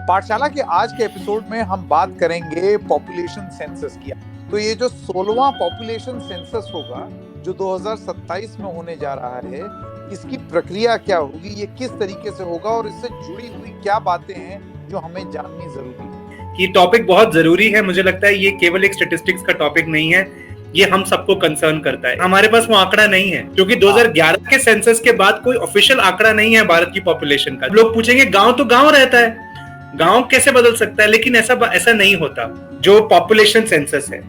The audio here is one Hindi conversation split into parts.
पाठशाला के आज के एपिसोड में हम बात करेंगे पॉपुलेशन सेंसस की। तो ये जो 16वां पॉपुलेशन सेंसस होगा जो 2027 में होने जा रहा है, इसकी प्रक्रिया क्या होगी, ये किस तरीके से होगा और इससे जुड़ी हुई क्या बातें हैं जो हमें जाननी जरूरी है। ये टॉपिक बहुत जरूरी है। मुझे लगता है ये केवल एक स्टैटिस्टिक्स का टॉपिक नहीं है, ये हम सबको कंसर्न करता है। हमारे पास वो आंकड़ा नहीं है क्योंकि 2011 के सेंसस के बाद कोई ऑफिशियल आंकड़ा नहीं है भारत की पॉपुलेशन का। लोग पूछेंगे गांव तो गांव रहता है, गांव कैसे बदल सकता है, लेकिन ऐसा नहीं होता। जो पॉपुलेशन सेंसस है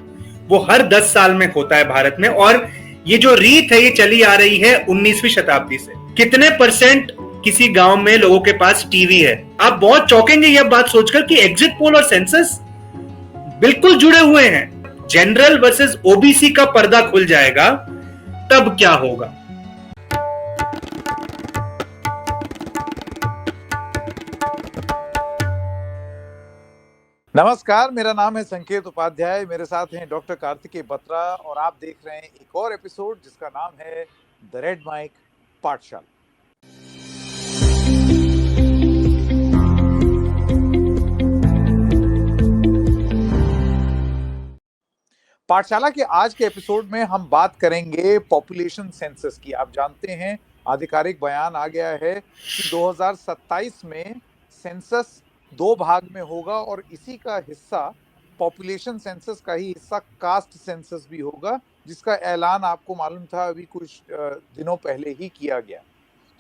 वो हर 10 साल में होता है भारत में, और ये जो रीत है ये चली आ रही है 19वीं शताब्दी से। कितने परसेंट किसी गांव में लोगों के पास टीवी है? आप बहुत चौंकेंगे यह बात सोचकर कि एग्जिट पोल और सेंसस बिल्कुल जुड़े हुए हैं। जनरल वर्सेस ओबीसी का पर्दा खुल जाएगा तब क्या होगा। नमस्कार, मेरा नाम है संकेत उपाध्याय, मेरे साथ हैं डॉक्टर कार्तिकेय बत्रा और आप देख रहे हैं एक और एपिसोड जिसका नाम है द रेड माइक पाठशाला। पाठशाला के आज के एपिसोड में हम बात करेंगे पॉपुलेशन सेंसस की। आप जानते हैं आधिकारिक बयान आ गया है कि 2027 में सेंसस 2 भाग में होगा और इसी का हिस्सा पॉपुलेशन सेंसस का ही हिस्सा कास्ट सेंसस भी होगा, जिसका ऐलान आपको मालूम था अभी कुछ दिनों पहले ही किया गया।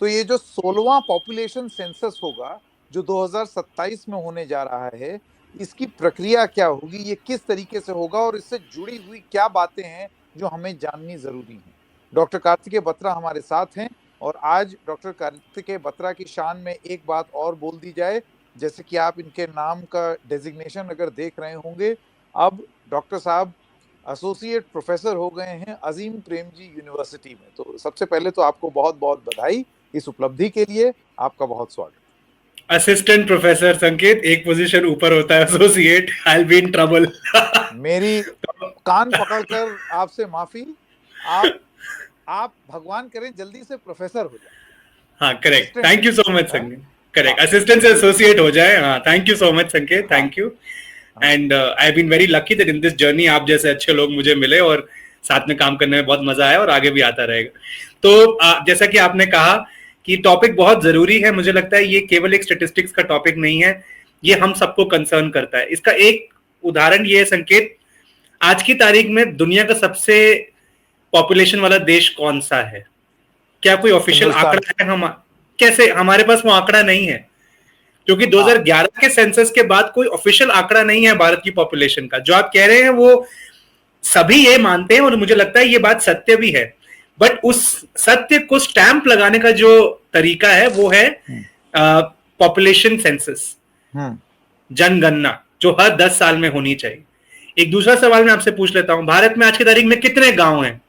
तो ये जो 16वां पॉपुलेशन सेंसस होगा जो 2027 में होने जा रहा है, इसकी प्रक्रिया क्या होगी, ये किस तरीके से होगा और इससे जुड़ी हुई क्या बातें हैं जो हमें जाननी जरूरी हैं। डॉक्टर कार्तिकेय बत्रा हमारे साथ हैं और आज डॉक्टर कार्तिकेय बत्रा की शान में एक बात और बोल दी जाए, जैसे कि आप इनके नाम का डेजिग्नेशन अगर देख रहे होंगे, अब डॉक्टर साहब एसोसिएट प्रोफेसर हो गए हैं अजीम प्रेमजी यूनिवर्सिटी में। तो सबसे पहले तो आपको बहुत बहुत बधाई इस उपलब्धि के लिए, आपका बहुत स्वागत। असिस्टेंट प्रोफेसर संकेत, एक पोजीशन ऊपर होता है associate. I will be in trouble. मेरी कान पकड़कर आपसे माफी। आप भगवान करें जल्दी से प्रोफेसर हो जाए। हाँ, correct. Thank you so much Sanket. Correct, assistant से एसोसिएट हो जाए। हाँ, thank you so much Sanket, thank you. And I have been very lucky that in this journey आप जैसे अच्छे लोग मुझे मिले और साथ में काम करने में बहुत मजा आया और आगे भी आता रहेगा। तो जैसा कि आपने कहा कि टॉपिक बहुत जरूरी है। मुझे लगता है ये केवल एक स्टैटिस्टिक्स का टॉपिक नहीं है, ये हम सबको कंसर्न करता है। इसका एक उदाहरण ये है संकेत, आज की तारीख में दुनिया का सबसे पॉपुलेशन वाला देश कौन सा है? क्या कोई ऑफिशियल आंकड़ा है? हम कैसे, हमारे पास वो आंकड़ा नहीं है क्योंकि 2011 के सेंसस के बाद कोई ऑफिशियल आंकड़ा नहीं है भारत की पॉपुलेशन का। जो आप कह रहे हैं वो सभी ये मानते हैं और मुझे लगता है ये बात सत्य भी है, बट उस सत्य को स्टैंप लगाने का जो तरीका है वो है पॉपुलेशन सेंसस, जनगणना, जो हर 10 साल में होनी चाहिए। एक दूसरा सवाल मैं आपसे पूछ लेता हूं, भारत में आज की तारीख में कितने गांव हैं?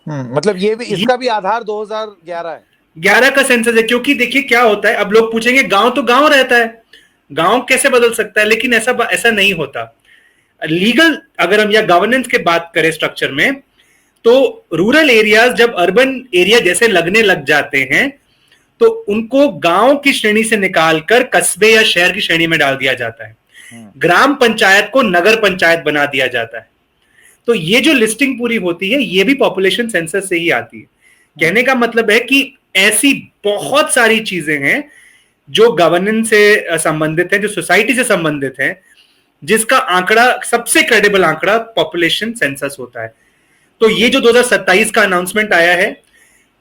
मतलब ये भी, इसका भी आधार 2011 है, 11 का सेंसस है। क्योंकि देखिए क्या होता है, अब लोग पूछेंगे गांव तो गांव रहता है, गांव कैसे बदल सकता है, लेकिन ऐसा नहीं होता। लीगल अगर हम या गवर्नेंस के बात करें स्ट्रक्चर में, तो रूरल एरियाज जब अर्बन एरिया जैसे लगने लग जाते हैं तो उनको गांव की श्रेणी से निकालकर कस्बे या शहर की श्रेणी में डाल दिया जाता है। ग्राम पंचायत को नगर पंचायत बना दिया जाता है। तो ये जो लिस्टिंग पूरी होती है ये भी पॉपुलेशन सेंसस से ही आती है। कहने का मतलब है कि ऐसी बहुत सारी चीजें हैं जो गवर्नेंस से संबंधित है, जो सोसाइटी से संबंधित है, जिसका आंकड़ा, सबसे क्रेडिबल आंकड़ा पॉपुलेशन सेंसस होता है। तो ये जो 2027 का अनाउंसमेंट आया है,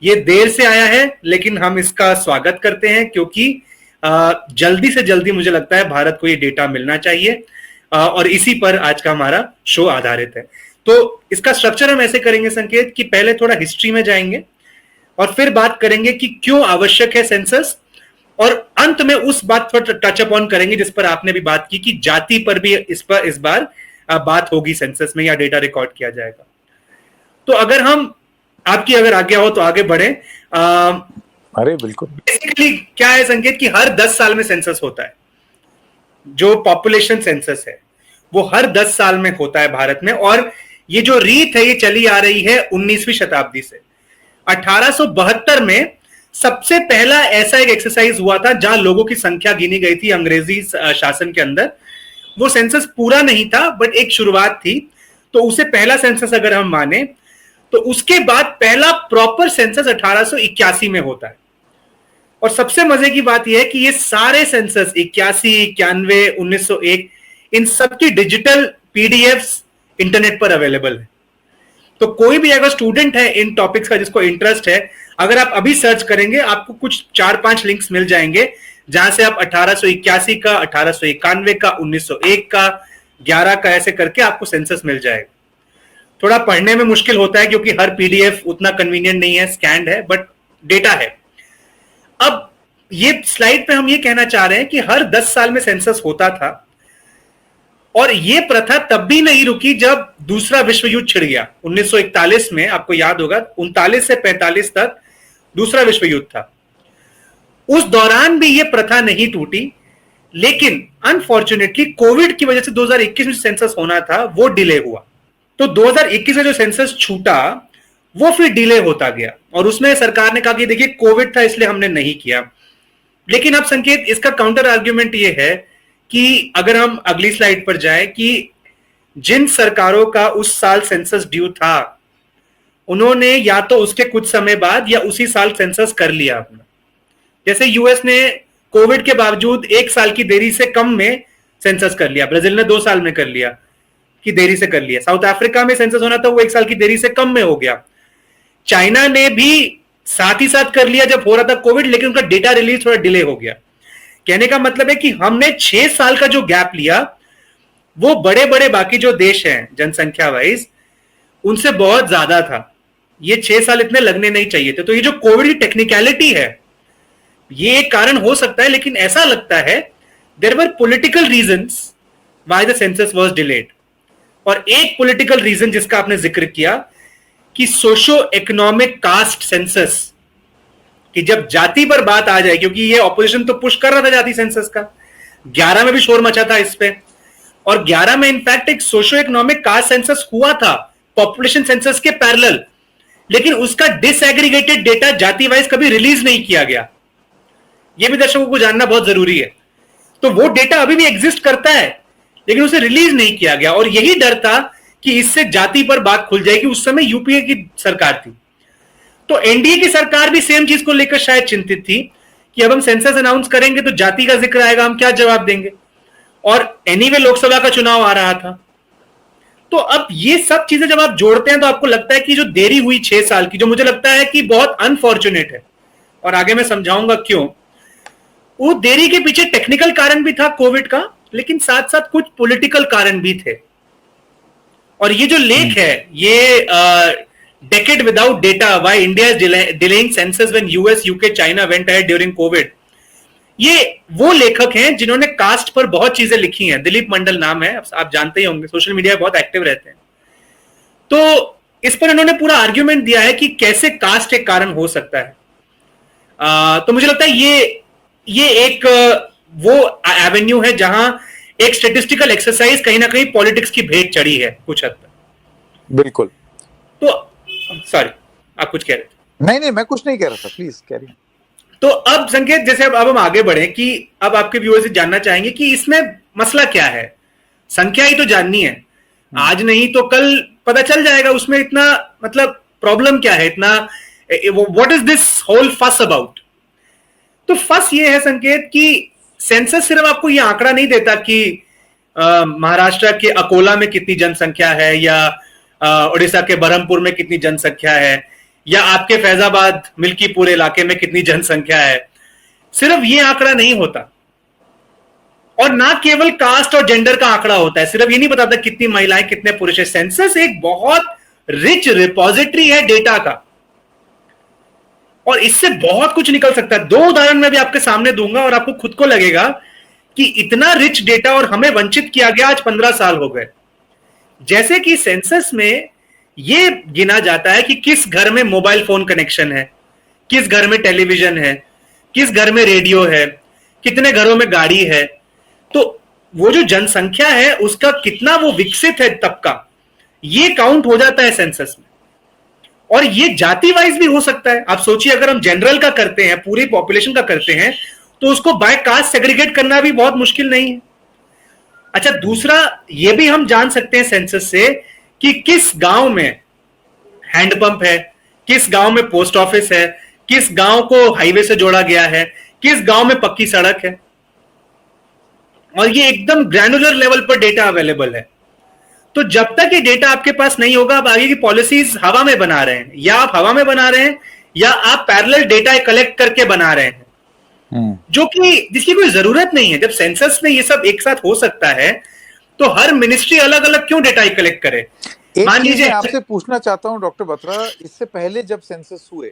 ये देर से आया है लेकिन हम इसका स्वागत करते हैं क्योंकि जल्दी से जल्दी मुझे लगता है भारत को ये डेटा मिलना चाहिए और इसी पर आज का हमारा शो आधारित है। तो इसका स्ट्रक्चर हम ऐसे करेंगे संकेत कि पहले थोड़ा हिस्ट्री में जाएंगे और फिर बात करेंगे कि क्यों आवश्यक है सेंसस, और अंत में उस बात पर टच अप ऑन करेंगे जिस पर आपने भी बात की कि जाति पर भी इस बार बात होगी सेंसस में या डेटा रिकॉर्ड किया जाएगा। तो अगर हम, आपकी अगर आज्ञा हो तो आगे बढ़े। अरे बिल्कुल। बेसिकली क्या है संकेत कि हर 10 साल में सेंसस होता है। जो पॉपुलेशन सेंसस है वो हर 10 साल में होता है भारत में, और ये जो रीत है ये चली आ रही है 19वीं शताब्दी से। 1872 में सबसे पहला ऐसा एक एक्सरसाइज हुआ था जहां लोगों की संख्या गिनी गई थी अंग्रेजी शासन के अंदर। वो सेंसस पूरा नहीं था बट एक शुरुआत थी, तो उसे पहला सेंसस अगर हम माने तो उसके बाद पहला प्रॉपर सेंसस 1881 में होता है। और सबसे मजे की बात यह है कि ये सारे सेंसस 81, 91, 1901 इन सबकी डिजिटल पीडीएफ्स इंटरनेट पर अवेलेबल है। तो कोई भी अगर स्टूडेंट है इन टॉपिक्स का जिसको इंटरेस्ट है, अगर आप अभी सर्च करेंगे आपको कुछ 4-5 लिंक्स मिल जाएंगे जहां से आप 1881 का, 1891 का, 1901 का, 11 का ऐसे करके आपको सेंसस मिल जाएगा। थोड़ा पढ़ने में मुश्किल होता है क्योंकि हर पीडीएफ उतना कन्वीनियंट नहीं है, स्कैन्ड है, बट डेटा है। अब ये स्लाइड पे हम ये कहना चाह रहे हैं कि हर 10 साल में सेंसस होता था और ये प्रथा तब भी नहीं रुकी जब दूसरा विश्व युद्ध छिड़ गया 1941 में। आपको याद होगा 39 से 45 तक दूसरा विश्व युद्ध था। उस दौरान भी ये प्रथा नहीं टूटी, लेकिन अनफॉर्चुनेटली कोविड की वजह से 2021 में सेंसस होना था वो डिले हुआ। तो 2021 में जो सेंसस छूटा वो फिर डिले होता गया और उसमें सरकार ने कहा कि देखिए कोविड था इसलिए हमने नहीं किया। लेकिन अब संकेत इसका काउंटर आर्ग्यूमेंट ये है कि अगर हम अगली स्लाइड पर जाए कि जिन सरकारों का उस साल सेंसस ड्यू था उन्होंने या तो उसके कुछ समय बाद या उसी साल सेंसस कर लिया अपना। जैसे यूएस ने कोविड के बावजूद 1 साल की देरी से कम में सेंसस कर लिया, ब्राजील ने 2 साल में कर लिया कि देरी से कर लिया, साउथ अफ्रीका में सेंसस होना था वो 1 साल की देरी से कम में हो गया, चाइना ने भी साथ ही साथ कर लिया जब हो रहा था कोविड, लेकिन उनका डेटा रिलीज थोड़ा डिले हो गया। कहने का मतलब है कि हमने 6 साल का जो गैप लिया वो बड़े बड़े बाकी जो देश हैं जनसंख्या वाइज उनसे बहुत ज्यादा था। ये 6 साल इतने लगने नहीं चाहिए थे। तो ये जो कोविड की टेक्निकलिटी है ये एक कारण हो सकता है, लेकिन ऐसा लगता है there were political reasons why the census was delayed. और एक पॉलिटिकल रीजन जिसका आपने जिक्र किया कि सोशो इकोनॉमिक कास्ट सेंसस, कि जब जाति पर बात आ जाए, क्योंकि ये ऑपोजिशन तो पुश कर रहा था जाति सेंसस का, 11 में भी शोर मचा था इस पे, और 11 में इनफैक्ट एक सोशो इकोनॉमिक कास्ट सेंसस हुआ था पॉपुलेशन सेंसस के पैरेलल, लेकिन उसका डिसएग्रीगेटेड डेटा जाति वाइज कभी रिलीज नहीं किया गया। यह भी दर्शकों को जानना बहुत जरूरी है। तो वो डेटा अभी भी एग्जिस्ट करता है लेकिन उसे रिलीज नहीं किया गया, और यही डर था कि इससे जाति पर बात खुल जाएगी। उस समय यूपीए की सरकार थी, तो एनडीए की सरकार भी सेम चीज को लेकर शायद चिंतित थी कि अब हम सेंसस अनाउंस करेंगे तो जाति का जिक्र आएगा, हम क्या जवाब देंगे। और एनीवे लोकसभा का चुनाव आ रहा था। तो अब ये सब चीजें जब आप जोड़ते हैं तो आपको लगता है कि जो देरी हुई 6 साल की, जो मुझे लगता है कि बहुत अनफॉर्चुनेट है, और आगे मैं समझाऊंगा क्यों, वो देरी के पीछे टेक्निकल कारण भी था कोविड का, लेकिन साथ साथ कुछ पॉलिटिकल कारण भी थे। और ये जो लेख है ये decade without data why India is delaying census when US, UK, China went ahead during Covid, ये वो लेखक हैं जिन्होंने कास्ट पर बहुत चीजें लिखी हैं। दिलीप मंडल नाम है, आप जानते ही होंगे, सोशल मीडिया पे बहुत एक्टिव रहते हैं। तो इस पर इन्होंने पूरा आर्ग्यूमेंट दिया है कि कैसे कास्ट एक कारण हो सकता है। तो मुझे लगता है ये एक वो एवेन्यू है जहां एक स्टैटिस्टिकल एक्सरसाइज कहीं ना कहीं पॉलिटिक्स की भेंट चढ़ी है कुछ हद तक। बिल्कुल। तो सॉरी, आप कुछ कह रहे थे? नहीं, मैं कुछ नहीं कह रहा था, प्लीज कैरी। तो अब संकेत, जैसे अब हम आगे बढ़े कि अब आपके व्यूअर्स से जानना चाहेंगे कि इसमें मसला क्या है। संख्या ही तो जाननी है, आज नहीं तो कल पता चल जाएगा उसमें इतना मतलब प्रॉब्लम क्या है, इतना व्हाट इज दिस होल फस अबाउट। तो फस ये है संकेत कि सेंसस सिर्फ आपको ये आंकड़ा नहीं देता कि महाराष्ट्र के अकोला में कितनी जनसंख्या है या उड़ीसा के बरहमपुर में कितनी जनसंख्या है या आपके फैजाबाद मिल्कीपुर इलाके में कितनी जनसंख्या है। सिर्फ ये आंकड़ा नहीं होता, और ना केवल कास्ट और जेंडर का आंकड़ा होता है। सिर्फ ये नहीं बताता कितनी महिलाएं कितने पुरुष है। सेंसस एक बहुत रिच रिपोजिटरी है डेटा का, और इससे बहुत कुछ निकल सकता है। 2 उदाहरण मैं भी आपके सामने दूंगा और आपको खुद को लगेगा कि इतना रिच डेटा और हमें वंचित किया गया आज 15 साल हो गए। जैसे कि सेंसस में यह गिना जाता है कि किस घर में मोबाइल फोन कनेक्शन है, किस घर में टेलीविजन है, किस घर में रेडियो है, कितने घरों में गाड़ी है। तो वो जो जनसंख्या है उसका कितना वो विकसित है तबका, ये काउंट हो जाता है सेंसस में। और ये जाति वाइज भी हो सकता है। आप सोचिए, अगर हम जनरल का करते हैं, पूरी पॉपुलेशन का करते हैं, तो उसको बाय कास्ट सेग्रीगेट करना भी बहुत मुश्किल नहीं है। अच्छा, दूसरा ये भी हम जान सकते हैं सेंसस से कि किस गांव में हैंडपंप है, किस गांव में पोस्ट ऑफिस है, किस गांव को हाईवे से जोड़ा गया है, किस गांव में पक्की सड़क है। और ये एकदम ग्रैनुलर लेवल पर डेटा अवेलेबल है। तो जब तक ये डेटा आपके पास नहीं होगा, आप आगे की पॉलिसीज हवा में बना रहे हैं, या आप हवा में बना रहे हैं या आप पैरेलल डेटा कलेक्ट करके बना रहे हैं, जो कि जिसकी कोई जरूरत नहीं है। जब सेंसस में ये सब एक साथ हो सकता है, तो हर मिनिस्ट्री अलग अलग क्यों डेटा कलेक्ट करे? मान लीजिए, आपसे पूछना चाहता हूं डॉक्टर बत्रा, इससे पहले जब सेंसस हुए,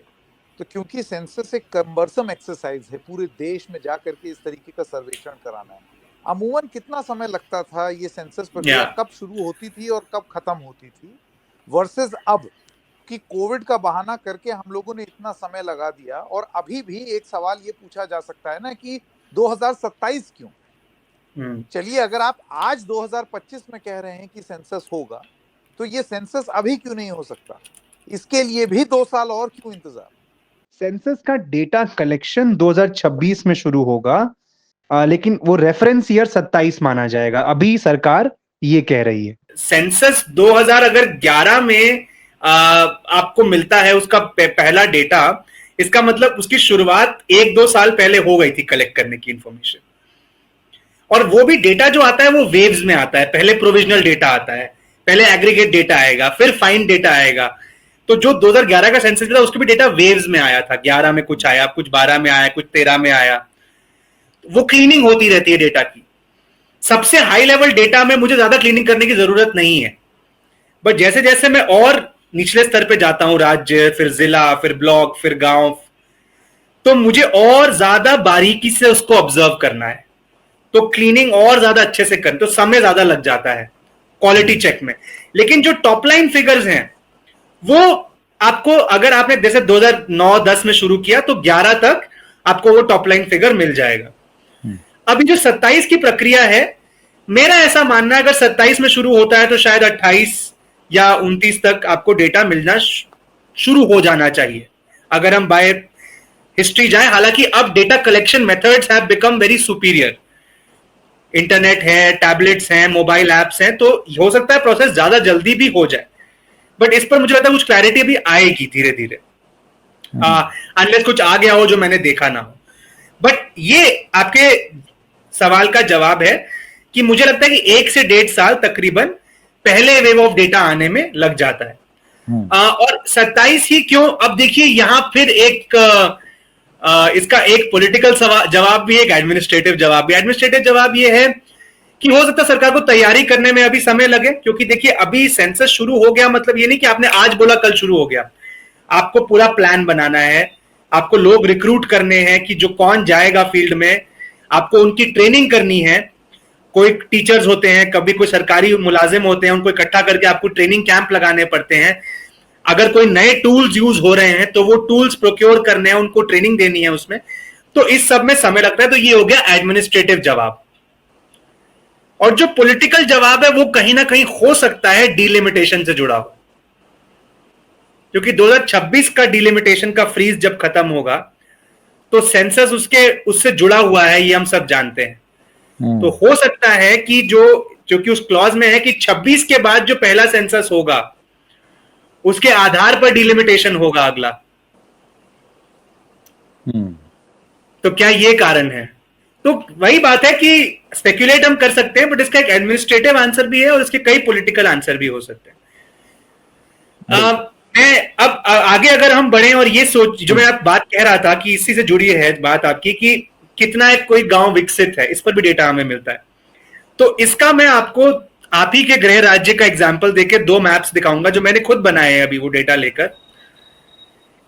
तो क्योंकि सेंसस एक कम्बरसम एक्सरसाइज है, पूरे देश में जाकर के इस तरीके का सर्वेक्षण कराना है, अमूमन कितना समय लगता था? ये सेंसस प्रक्रिया कब शुरू होती थी और कब खत्म होती थी, वर्सेस अब कि कोविड का बहाना करके हम लोगों ने इतना समय लगा दिया? और अभी भी एक सवाल ये पूछा जा सकता है ना कि 2027 क्यों? चलिए, अगर आप आज 2025 में कह रहे हैं कि सेंसस होगा, तो ये सेंसस अभी क्यों नहीं हो सकता? इसके लिए भी 2 साल और क्यों इंतजार? सेंसस का डेटा कलेक्शन 2026 में शुरू होगा, लेकिन वो रेफरेंस ईयर 27 माना जाएगा, अभी सरकार ये कह रही है। सेंसस 2011 में आपको मिलता है उसका पहला डेटा, इसका मतलब उसकी शुरुआत 1-2 साल पहले हो गई थी कलेक्ट करने की इंफॉर्मेशन। और वो भी डेटा जो आता है वो वेव्स में आता है। पहले प्रोविजनल डेटा आता है, पहले एग्रीगेट डेटा आएगा, फिर फाइन डेटा आएगा। तो जो 2011 का सेंसस था उसके भी डेटा वेव्स में आया था। 11 में कुछ आया, कुछ 12 में आया, कुछ 13 में आया। वो क्लीनिंग होती रहती है डेटा की। सबसे हाई लेवल डेटा में मुझे ज्यादा क्लीनिंग करने की जरूरत नहीं है, बट जैसे जैसे मैं और निचले स्तर पे जाता हूं, राज्य, फिर जिला, फिर ब्लॉक, फिर गांव, तो मुझे और ज्यादा बारीकी से उसको ऑब्जर्व करना है, तो क्लीनिंग और ज्यादा अच्छे से करनी, तो समय ज्यादा लग जाता है क्वालिटी चेक में। लेकिन जो टॉप लाइन फिगर्स हैं वो आपको, अगर आपने जैसे 2009-10 में शुरू किया तो 11 तक आपको वो टॉप लाइन फिगर मिल जाएगा। अभी जो 27 की प्रक्रिया है, मेरा ऐसा मानना है अगर 27 में शुरू होता है तो शायद 28 या 29 तक आपको डेटा मिलना शुरू हो जाना चाहिए, अगर हम बाय हिस्ट्री जाएं। हालांकि अब data collection methods have become very superior, internet है, टैबलेट्स हैं, मोबाइल एप्स हैं, तो हो सकता है प्रोसेस ज्यादा जल्दी भी हो जाए। बट इस पर मुझे लगता है कुछ क्लैरिटी अभी आएगी धीरे धीरे, अनलेस कुछ आ गया हो जो मैंने देखा ना हो। बट ये आपके सवाल का जवाब है कि मुझे लगता है कि 1 से 1.5 साल तकरीबन पहले वेव ऑफ डेटा आने में लग जाता है। और 27 ही क्यों? अब देखिए, यहां फिर एक इसका एक पॉलिटिकल जवाब भी है, एक एडमिनिस्ट्रेटिव जवाब भी। एडमिनिस्ट्रेटिव जवाब ये है कि हो सकता है सरकार को तैयारी करने में अभी समय लगे, क्योंकि देखिए अभी सेंसस शुरू हो गया मतलब ये नहीं कि आपने आज बोला कल शुरू हो गया। आपको पूरा प्लान बनाना है, आपको लोग रिक्रूट करने हैं कि जो कौन जाएगा फील्ड में, आपको उनकी ट्रेनिंग करनी है। कोई टीचर्स होते हैं, कभी कोई सरकारी मुलाजिम होते हैं, उनको इकट्ठा करके आपको ट्रेनिंग कैंप लगाने पड़ते हैं। अगर कोई नए टूल्स यूज हो रहे हैं तो वो टूल्स प्रोक्योर करने हैं, उनको ट्रेनिंग देनी है उसमें, तो इस सब में समय लगता है। तो ये हो गया एडमिनिस्ट्रेटिव जवाब। और जो पॉलिटिकल जवाब है वो कहीं ना कहीं हो सकता है डिलिमिटेशन से जुड़ा हो, क्योंकि 2026 का डिलिमिटेशन का फ्रीज जब खत्म होगा तो सेंसस उससे जुड़ा हुआ है, ये हम सब जानते हैं। तो हो सकता है कि जो कि उस क्लॉज में है कि 26 के बाद जो पहला सेंसस होगा उसके आधार पर डिलिमिटेशन होगा अगला। तो क्या ये कारण है? तो वही बात है कि स्पेक्युलेट हम कर सकते हैं, बट इसका एक एडमिनिस्ट्रेटिव आंसर भी है और इसके कई पॉलिटिकल आंसर भी हो सकते हैं। मैं अब आगे अगर हम बढ़े और ये सोच, जो मैं बात कह रहा था कि इसी से जुड़ी है बात आपकी कि कितना एक कोई गांव विकसित है, इस पर भी डेटा हमें मिलता है। तो इसका मैं आपको आप ही के गृह राज्य का एग्जाम्पल देकर 2 मैप्स दिखाऊंगा जो मैंने खुद बनाए हैं अभी वो डेटा लेकर।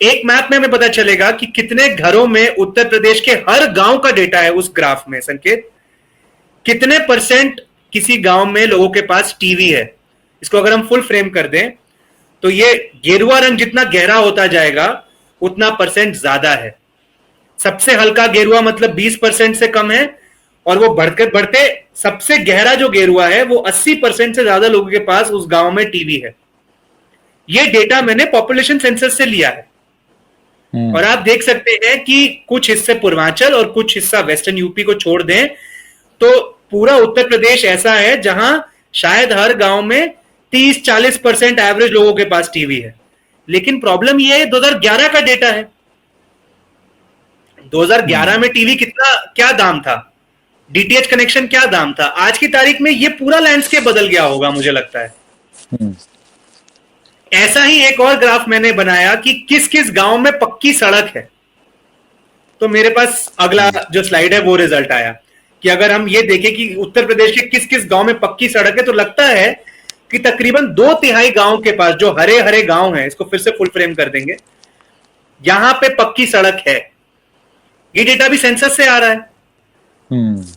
एक मैप में हमें पता चलेगा कि कितने घरों में उत्तर प्रदेश के हर गांव का डेटा है उस ग्राफ में, संकेत कितने % किसी गांव में लोगों के पास टीवी है। इसको अगर हम फुल फ्रेम कर दें तो ये गेरुआ रंग जितना गहरा होता जाएगा उतना % ज्यादा है। सबसे हल्का गेरुआ मतलब 20% से कम है, और वो बढ़ते सबसे गहरा जो गेरुआ है वो 80% से ज्यादा लोगों के पास उस गांव में टीवी है। ये डेटा मैंने पॉपुलेशन सेंसस से लिया है। और आप देख सकते हैं कि कुछ हिस्से पूर्वांचल और कुछ हिस्सा वेस्टर्न यूपी को छोड़ दें तो पूरा उत्तर प्रदेश ऐसा है जहां शायद हर गांव में 30-40% एवरेज लोगों के पास टीवी है। लेकिन प्रॉब्लम यह है 2011 का डेटा है। 2011 में टीवी कितना क्या दाम था, डीटीएच कनेक्शन क्या दाम था, आज की तारीख में ये पूरा लैंडस्केप बदल गया होगा मुझे लगता है। ऐसा ही एक और ग्राफ मैंने बनाया कि किस किस गांव में पक्की सड़क है। तो मेरे पास अगला जो स्लाइड है वो रिजल्ट आया कि अगर हम ये देखें कि उत्तर प्रदेश के किस किस गांव में पक्की सड़क है तो लगता है कि तकरीबन 2/3 गांव के पास जो हरे हरे गांव हैं, इसको फिर से फुल फ्रेम कर देंगे, यहां पे पक्की सड़क है। ये डेटा भी सेंसस से आ रहा है।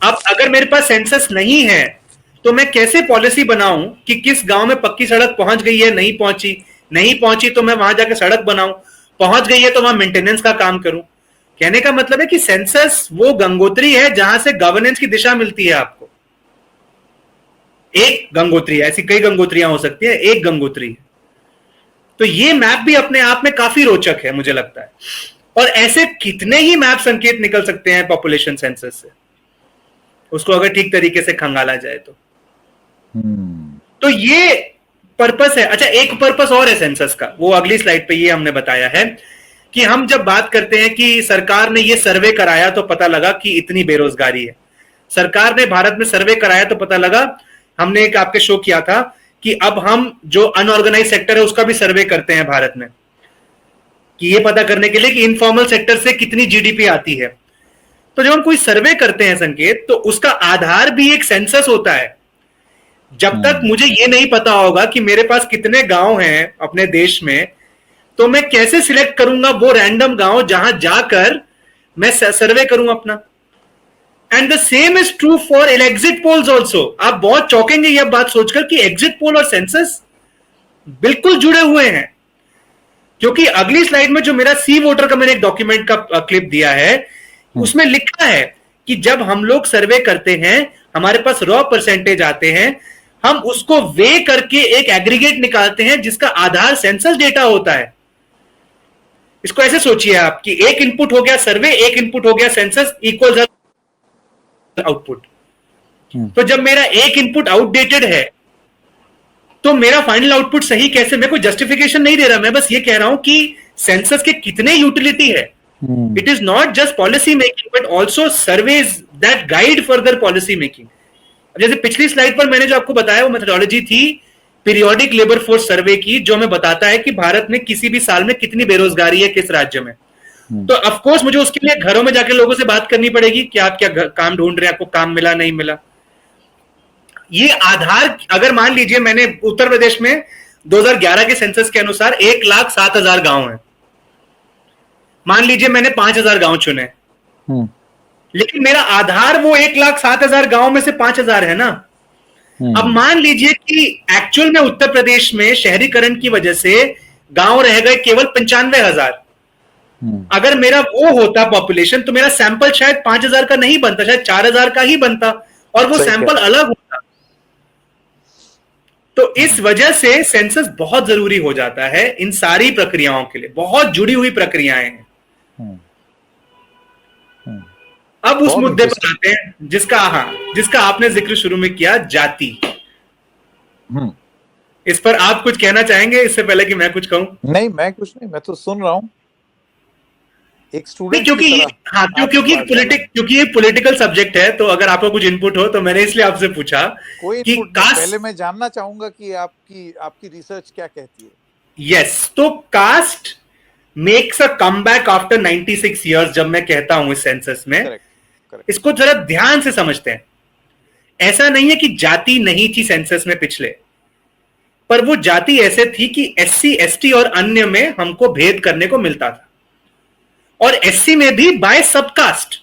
अब अगर मेरे पास सेंसस नहीं है तो मैं कैसे पॉलिसी बनाऊं कि किस गांव में पक्की सड़क पहुंच गई है, नहीं पहुंची तो मैं वहां जाकर सड़क बनाऊं, पहुंच गई है तो वहां मेंटेनेंस का काम करूं। कहने का मतलब है कि सेंसस वो गंगोत्री है जहां से गवर्नेंस की दिशा मिलती है आपको। एक गंगोत्री है, ऐसी कई गंगोत्रियां हो सकती है, एक गंगोत्री है। तो ये मैप भी अपने आप में काफी रोचक है मुझे लगता है। और ऐसे कितने ही मैप संकेत निकल सकते हैं पॉपुलेशन सेंसस से, उसको अगर ठीक तरीके से खंगाला जाए तो ये पर्पस है। अच्छा, एक पर्पस और है सेंसस का, वो अगली स्लाइड पे ये हमने बताया है कि हम जब बात करते हैं कि सरकार ने ये सर्वे कराया तो पता लगा कि इतनी बेरोजगारी है, सरकार ने भारत में सर्वे कराया तो पता लगा, हमने एक आपके शो किया था कि अब हम जो अनऑर्गेनाइज सेक्टर है उसका भी सर्वे करते हैं भारत में, कि ये पता करने के लिए कि इनफॉर्मल सेक्टर से कितनी जीडीपी आती है। तो जब हम कोई सर्वे करते हैं संकेत, तो उसका आधार भी एक सेंसस होता है। जब तक मुझे ये नहीं पता होगा कि मेरे पास कितने गांव हैं अपने देश में, तो मैं कैसे सिलेक्ट करूंगा वो रैंडम गांव जहां जाकर मैं सर्वे करूं अपना। And the same is true for exit polls also. आप बहुत चौंकेंगे यह बात सोचकर कि एग्जिट पोल और सेंसस बिल्कुल जुड़े हुए हैं, क्योंकि अगली स्लाइड में जो मेरा सी वोटर का मैंने एक डॉक्यूमेंट का क्लिप दिया है उसमें लिखा है कि जब हम लोग सर्वे करते हैं हमारे पास रॉ परसेंटेज आते हैं, हम उसको वे करके एक एग्रीगेट निकालते हैं जिसका आधार सेंसस डेटा होता है। इसको ऐसे सोचिए आप कि एक इनपुट हो गया सर्वे, एक इनपुट हो गया सेंसस, इक्वल्स आउटपुट। तो जब मेरा एक इनपुट आउटडेटेड है तो मेरा फाइनल आउटपुट सही कैसे, मैं कोई जस्टिफिकेशन नहीं दे रहा, मैं बस ये कह रहा हूं कि सेंसस के कितने यूटिलिटी है। It is not just policy making but also surveys that guide further policy making. जैसे पिछली स्लाइड पर मैंने जो आपको बताया वो मेथोडोलॉजी थी पीरियोडिक लेबर फोर्स सर्वे की, जो हमें बताता है कि भारत में किसी भी साल में कितनी बेरोजगारी है किस राज्य में। तो ऑफ कोर्स मुझे उसके लिए घरों में जाके लोगों से बात करनी पड़ेगी कि आप क्या काम ढूंढ रहे हैं, आपको काम मिला नहीं मिला। ये आधार, अगर मान लीजिए मैंने उत्तर प्रदेश में 2011 के सेंसस के अनुसार 1,07,000 गांव हैं, मान लीजिए मैंने 5,000 गांव चुने, लेकिन मेरा आधार वो 1,07,000 गांव में से 5,000 है ना। अब मान लीजिए कि एक्चुअल में उत्तर प्रदेश में शहरीकरण की वजह से गांव रह गए केवल 95,000। अगर मेरा वो होता पॉपुलेशन तो मेरा सैंपल शायद 5,000 का नहीं बनता, शायद 4,000 का ही बनता और वो सैंपल अलग होता। तो इस वजह से सेंसस बहुत जरूरी हो जाता है इन सारी प्रक्रियाओं के लिए, बहुत जुड़ी हुई प्रक्रियाएं हैं। अब उस मुद्दे पर आते हैं जिसका आपने जिक्र शुरू में किया, जाति। इस पर आप कुछ कहना चाहेंगे इससे पहले कि मैं कुछ कहूं? नहीं, मैं कुछ नहीं, मैं तो सुन रहा हूं एक स्टूडेंट, क्योंकि ये पॉलिटिकल सब्जेक्ट है, तो अगर आपको कुछ इनपुट हो तो मैंने इसलिए आपसे पूछा कि पहले मैं जानना चाहूंगा कि आपकी रिसर्च क्या कहती है। यस, तो caste makes a comeback after 96 years जब मैं कहता हूं इस सेंसस में। correct. इसको जरा ध्यान से समझते हैं। ऐसा नहीं है कि जाति नहीं थी सेंसस में पिछले, पर वो जाति ऐसे थी कि एससी एसटी और अन्य में हमको भेद करने को मिलता था, और एससी में भी बाय सबकास्ट।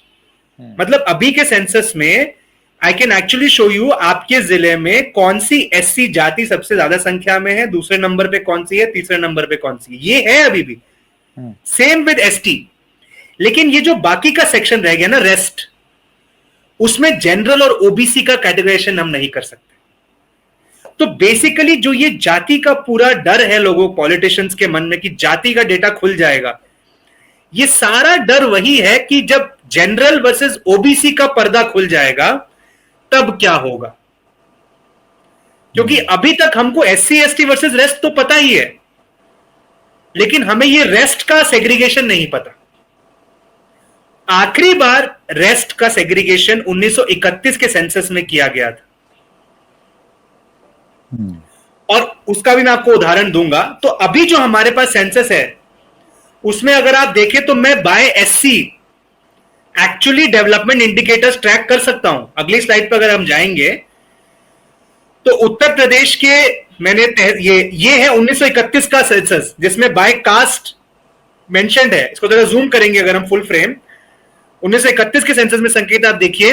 मतलब अभी के सेंसस में I can actually show you आपके जिले में कौन सी एससी जाति सबसे ज्यादा संख्या में है, दूसरे नंबर पे कौन सी है, तीसरे नंबर पे कौन सी है, ये है अभी भी। Same with ST. लेकिन ये जो बाकी का सेक्शन रह गया ना, रेस्ट, उसमें जनरल और ओबीसी का कैटेगराइजेशन हम नहीं कर सकते। तो बेसिकली जो ये जाति का पूरा डर है लोगों पॉलिटिशियंस के मन में कि जाति का डेटा खुल जाएगा, ये सारा डर वही है कि जब जनरल वर्सेस ओबीसी का पर्दा खुल जाएगा तब क्या होगा। क्योंकि अभी तक हमको एससी एसटी वर्सेस रेस्ट तो पता ही है, लेकिन हमें ये रेस्ट का सेग्रीगेशन नहीं पता। आखिरी बार रेस्ट का सेग्रीगेशन 1931 के सेंसस में किया गया था, और उसका भी मैं आपको उदाहरण दूंगा। तो अभी जो हमारे पास सेंसस है उसमें अगर आप देखें तो मैं by SC actually development indicators track कर सकता हूं। अगली स्लाइड पर अगर हम जाएंगे तो उत्तर प्रदेश के मैंने ये है 1931 का सेंसस जिसमें बाय कास्ट मेंशन्ड है। इसको जरा जूम करेंगे अगर हम फुल फ्रेम, 1931 के सेंसस में संकेत आप देखिए,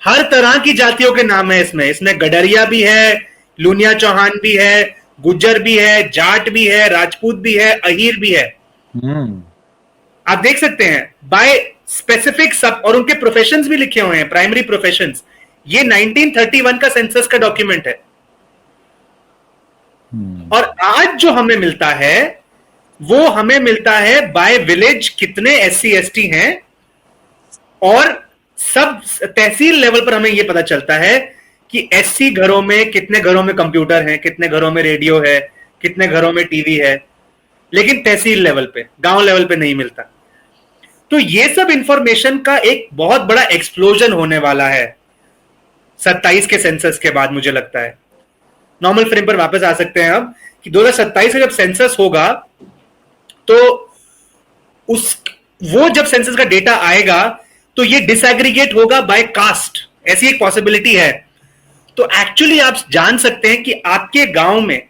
हर तरह की जातियों के नाम है इसमें गडरिया भी है, लूनिया चौहान भी है, गुज्जर भी है, जाट भी है, राजपूत भी है, अहीर भी है। आप देख सकते हैं बाय स्पेसिफिक सब, और उनके प्रोफेशंस भी लिखे हुए हैं, प्राइमरी प्रोफेशंस। ये 1931 का सेंसस का डॉक्यूमेंट है। और आज जो हमें मिलता है वो हमें मिलता है बाय विलेज कितने एससी एसटी हैं, और सब तहसील लेवल पर हमें यह पता चलता है कि एससी घरों में कितने घरों में कंप्यूटर है, कितने घरों में रेडियो है, कितने घरों में टीवी है, लेकिन तहसील लेवल पे, गांव लेवल पे नहीं मिलता। तो ये सब इंफॉर्मेशन का एक बहुत बड़ा एक्सप्लोजन होने वाला है 27 के सेंसस के बाद, मुझे लगता है। नॉर्मल फ्रेम पर वापस आ सकते हैं अब कि 2027 का जब सेंसस होगा तो वो जब सेंसस का डेटा आएगा तो ये डिसएग्रीगेट होगा बाय कास्ट, ऐसी एक पॉसिबिलिटी है। तो एक्चुअली आप जान सकते हैं कि आपके गांव में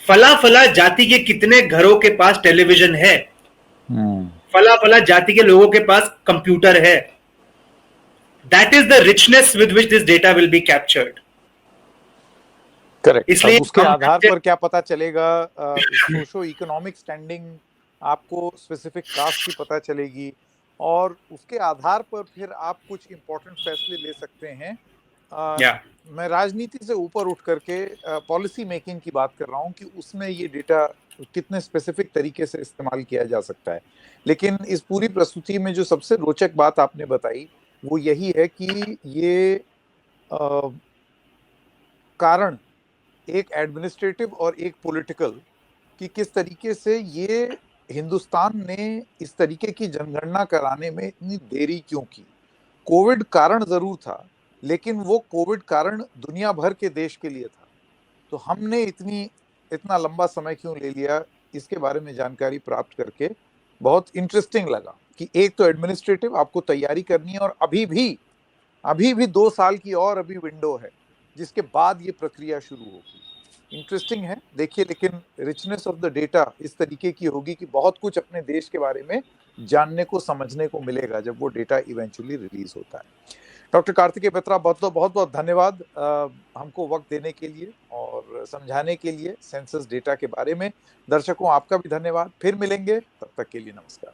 फला फला जाति के कितने घरों के पास टेलीविजन है, फला फला जाति के लोगों के पास कंप्यूटर है। That is the richness with which this data will be captured. Correct. इसलिए उसके आधार पर क्या पता चलेगा, सोशो इकोनॉमिक स्टैंडिंग आपको स्पेसिफिक कास्ट की पता चलेगी, और उसके आधार पर फिर आप कुछ इंपॉर्टेंट फैसले ले सकते हैं। मैं राजनीति से ऊपर उठ करके पॉलिसी मेकिंग की बात कर रहा हूं कि उसमें ये डेटा कितने स्पेसिफिक तरीके से इस्तेमाल किया जा सकता है। लेकिन इस पूरी प्रस्तुति में जो सबसे रोचक बात आपने बताई वो यही है कि ये कारण एक एडमिनिस्ट्रेटिव और एक पॉलिटिकल कि किस तरीके से ये हिंदुस्तान ने इस तरीके की जनगणना कराने में इतनी देरी क्यों की। कोविड कारण जरूर था, लेकिन वो कोविड कारण दुनिया भर के देश के लिए था। तो हमने इतना लंबा समय क्यों ले लिया, इसके बारे में जानकारी प्राप्त करके बहुत इंटरेस्टिंग लगा कि एक तो एडमिनिस्ट्रेटिव आपको तैयारी करनी है, और अभी भी 2 साल की और अभी विंडो है जिसके बाद ये प्रक्रिया शुरू होगी। इंटरेस्टिंग है, देखिए। लेकिन रिचनेस ऑफ द डेटा इस तरीके की होगी कि बहुत कुछ अपने देश के बारे में जानने को, समझने को मिलेगा जब वो डेटा इवेंचुअली रिलीज होता है। डॉक्टर कार्तिकेय बेत्रा, बहुत बहुत धन्यवाद हमको वक्त देने के लिए और समझाने के लिए सेंसस डेटा के बारे में। दर्शकों, आपका भी धन्यवाद। फिर मिलेंगे, तब तक के लिए नमस्कार।